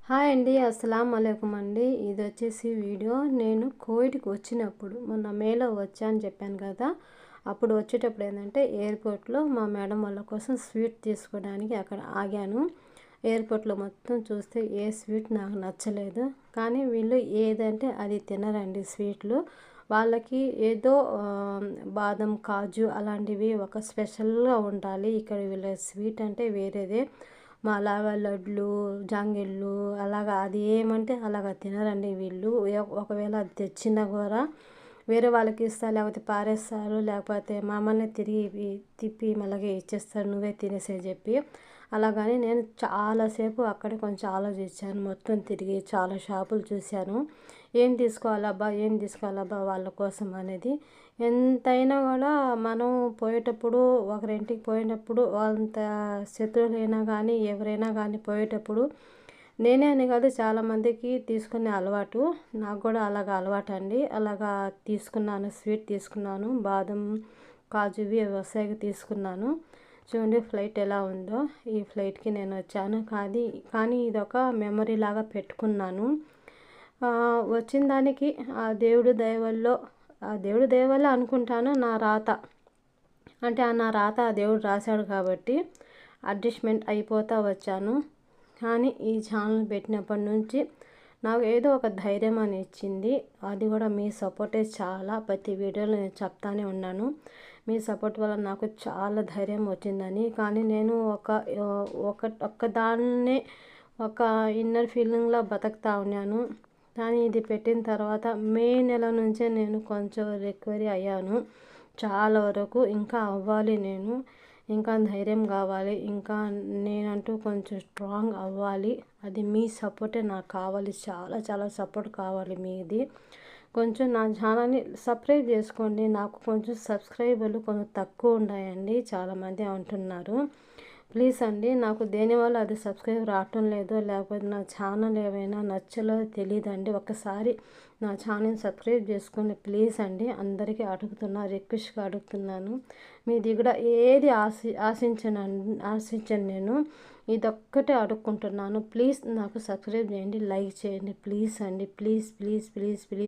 Hi అండి, అస్సలం అలైకుం అండి. ఇది వచ్చేసి వీడియో నేను కోవిడ్కి వచ్చినప్పుడు మొన్న మేలో వచ్చా అని చెప్పాను కదా. అప్పుడు వచ్చేటప్పుడు ఏంటంటే ఎయిర్పోర్ట్లో మా మేడం వాళ్ళ కోసం స్వీట్ తీసుకోవడానికి అక్కడ ఆగాను. ఎయిర్పోర్ట్లో మొత్తం చూస్తే ఏ స్వీట్ నాకు నచ్చలేదు. కానీ వీళ్ళు ఏదంటే అది తినరండి స్వీట్లు. వాళ్ళకి ఏదో బాదం కాజు అలాంటివి ఒక స్పెషల్గా ఉండాలి. ఇక్కడ వీళ్ళ స్వీట్ అంటే వేరేదే. మాలాగా లడ్లు జాంగిళ్ళు అలాగా అది ఏమంటే అలాగా తినరండి వీళ్ళు. ఒకవేళ అది తెచ్చినా కూడా వేరే వాళ్ళకి ఇస్తారు, లేకపోతే పారేస్తారు, లేకపోతే మమ్మల్ని తిరిగి తిప్పి మళ్ళీ ఇచ్చేస్తారు, నువ్వే తినేసే చెప్పి. అలాగని నేను చాలాసేపు అక్కడే కొంచెం ఆలోచించాను. మొత్తం తిరిగి చాలా షాపులు చూశాను. ఏం తీసుకోవాలబ్బా వాళ్ళ కోసం అనేది. ఎంతైనా కూడా మనం పోయేటప్పుడు ఒకరింటికి పోయినప్పుడు అంత శత్రువులైనా కానీ ఎవరైనా కానీ పోయేటప్పుడు నేనే అని కాదు చాలామందికి తీసుకునే అలవాటు. నాకు కూడా అలాగ అలవాటు అండి. అలాగా తీసుకున్నాను, స్వీట్ తీసుకున్నాను, బాదం కాజువి వసాయికి తీసుకున్నాను. చూడండి ఫ్లైట్ ఎలా ఉందో. ఈ ఫ్లైట్కి నేను వచ్చాను. కానీ ఇదొక మెమరీ లాగా పెట్టుకున్నాను. వచ్చిన దానికి ఆ దేవుడి దయ వల్ల అనుకుంటాను నా రాత. అంటే నా రాత ఆ దేవుడు రాశాడు కాబట్టి అడ్జస్ట్మెంట్ అయిపోతూ వచ్చాను. కానీ ఈ ఛానల్ పెట్టినప్పటి నుంచి నాకు ఏదో ఒక ధైర్యం అని ఇచ్చింది. అది కూడా మీ సపోర్టే చాలా. ప్రతి వీడియోలో నేను చెప్తానే ఉన్నాను, మీ సపోర్ట్ వల్ల నాకు చాలా ధైర్యం వచ్చిందని. కానీ నేను ఒక్కదాన్నే ఒక ఇన్నర్ ఫీలింగ్లో బతుకుతా ఉన్నాను. కానీ ఇది పెట్టిన తర్వాత మే నెల నుంచే నేను కొంచెం రికవరీ అయ్యాను చాలా వరకు. ఇంకా అవ్వాలి, నేను ఇంకా ధైర్యం కావాలి, ఇంకా నేనంటూ కొంచెం స్ట్రాంగ్ అవ్వాలి. అది మీ సపోర్టే నాకు కావాలి. చాలా చాలా సపోర్ట్ కావాలి మీది. కొంచెం నా ఛానల్ని సబ్స్క్రైబ్ చేసుకోండి. నాకు కొంచెం సబ్స్క్రైబర్లు కొంచెం తక్కువ ఉన్నాయండి, చాలామంది అంటున్నారు. ప్లీజ్ అండి, నాకు దేనివల్ల అది సబ్స్క్రైబ్ రావటం లేదో లేకపోతే నా ఛానల్ ఏమైనా నచ్చలో తెలియదండి. ఒకసారి నా ఛానల్ సబ్స్క్రైబ్ చేసుకోండి ప్లీజ్ అండి. అందరికీ రిక్వెస్ట్గా అడుగుతున్నాను. మీ దగ్గర ఏది ఆశించను నేను. ఇదొక్కటే అడుక్కుంటున్నాను. ప్లీజ్ నాకు సబ్స్క్రైబ్ చేయండి, లైక్ చేయండి ప్లీజ్ అండి. Please please please please.